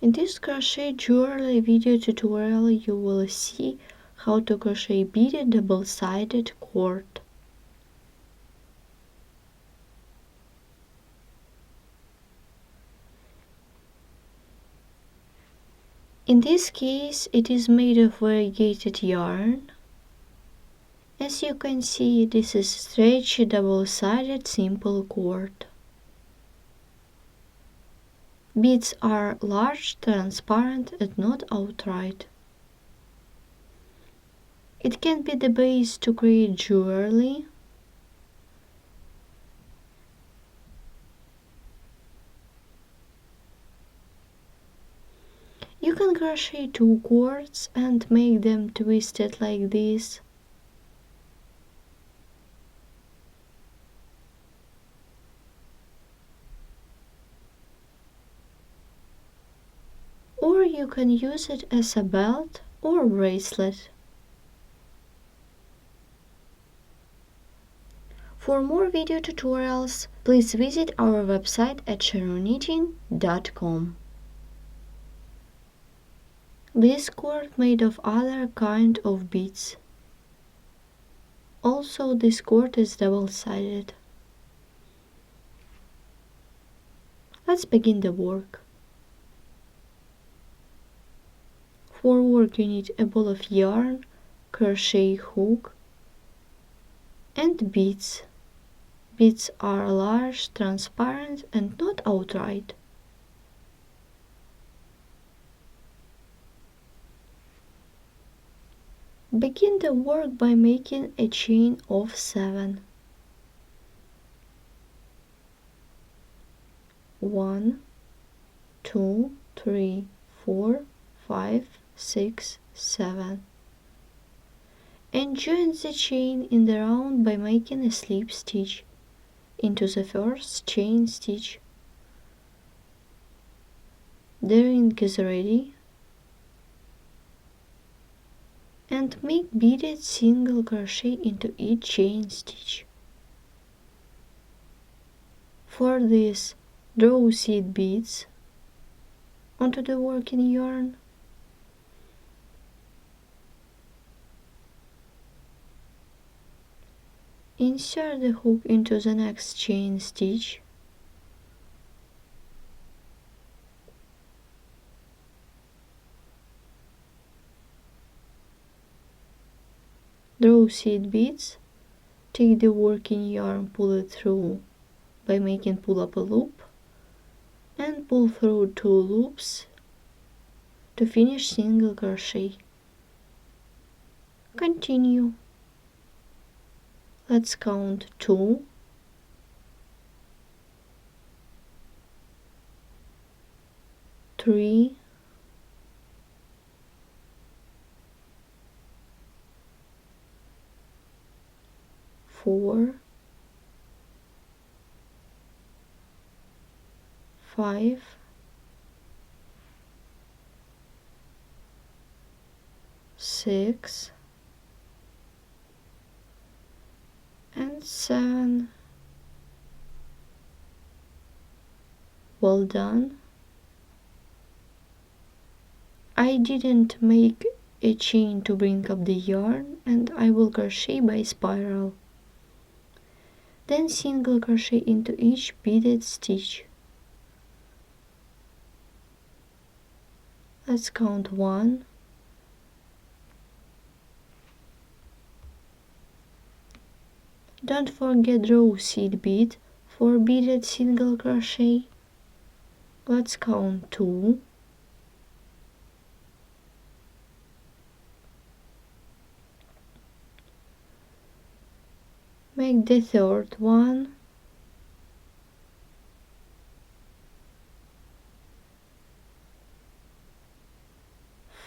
In this crochet jewelry video tutorial you will see how to crochet beaded double-sided cord. In this case it is made of variegated yarn. As you can see, this is stretchy double-sided simple cord. Beads are large, transparent and not outright. It can be the base to create jewelry. You can crochet 2 cords and make them twisted like this. Or you can use it as a belt or bracelet. For more video tutorials, please visit our website at sharonknitting.com. This cord made of other kind of beads. Also, this cord is double-sided. Let's begin the work. For work you need a ball of yarn, crochet hook and beads. Beads are large, transparent and not outright. Begin the work by making a chain of 7. 1, 2, 3, 4, 5, 6, 7. And join the chain in the round by making a slip stitch into the first chain stitch. The ring is ready. And make beaded single crochet into each chain stitch. For this, draw seed beads onto the working yarn. Insert the hook into the next chain stitch. Draw seed beads, take the working yarn, pull it through by making pull up a loop and pull through 2 loops to finish single crochet. Continue. Let's count 2, 3, 4, 5, 6 and 7. Well done. I didn't make a chain to bring up the yarn and I will crochet by spiral. Then single crochet into each beaded stitch. Let's count 1, 'Don't forget draw seed bead for beaded single crochet. Let's count 2, 'Make the third one,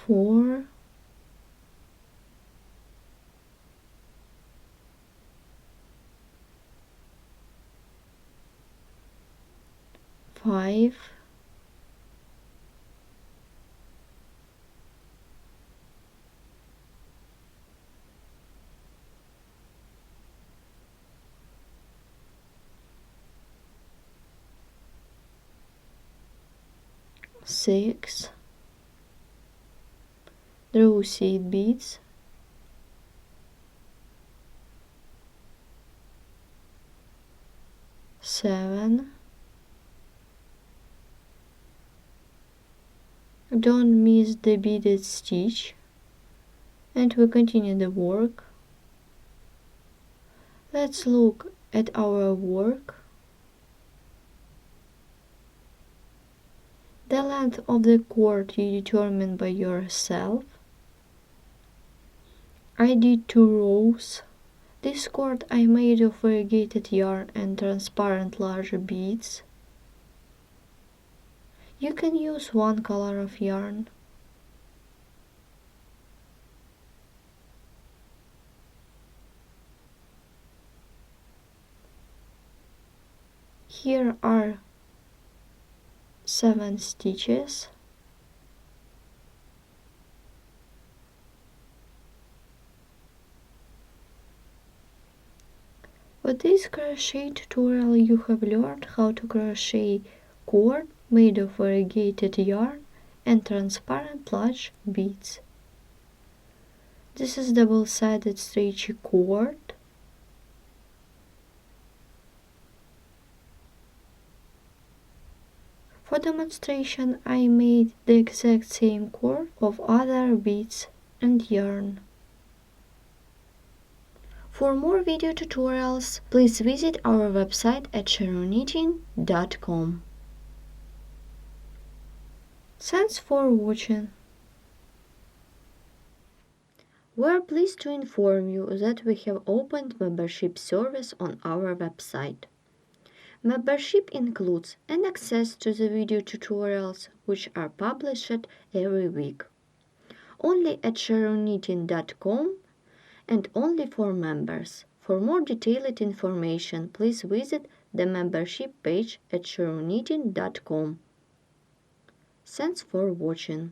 4, 5, 6, draw seed beads, 7, don't miss the beaded stitch, and we continue the work. Let's look at our work. The length of the cord you determine by yourself. I did 2 rows. This cord I made of variegated yarn and transparent large beads. You can use one color of yarn. Here are 7 stitches. With this crochet tutorial you have learned how to crochet cord made of variegated yarn and transparent large beads. This is double-sided stretchy cord. For demonstration I made the exact same cord of other beads and yarn. For more video tutorials, please visit our website at CheronKnitting.com. Thanks for watching. We are pleased to inform you that we have opened membership service on our website. Membership includes an access to the video tutorials which are published every week, only at CheronKnitting.com and only for members. For more detailed information, please visit the membership page at CheronKnitting.com. Thanks for watching.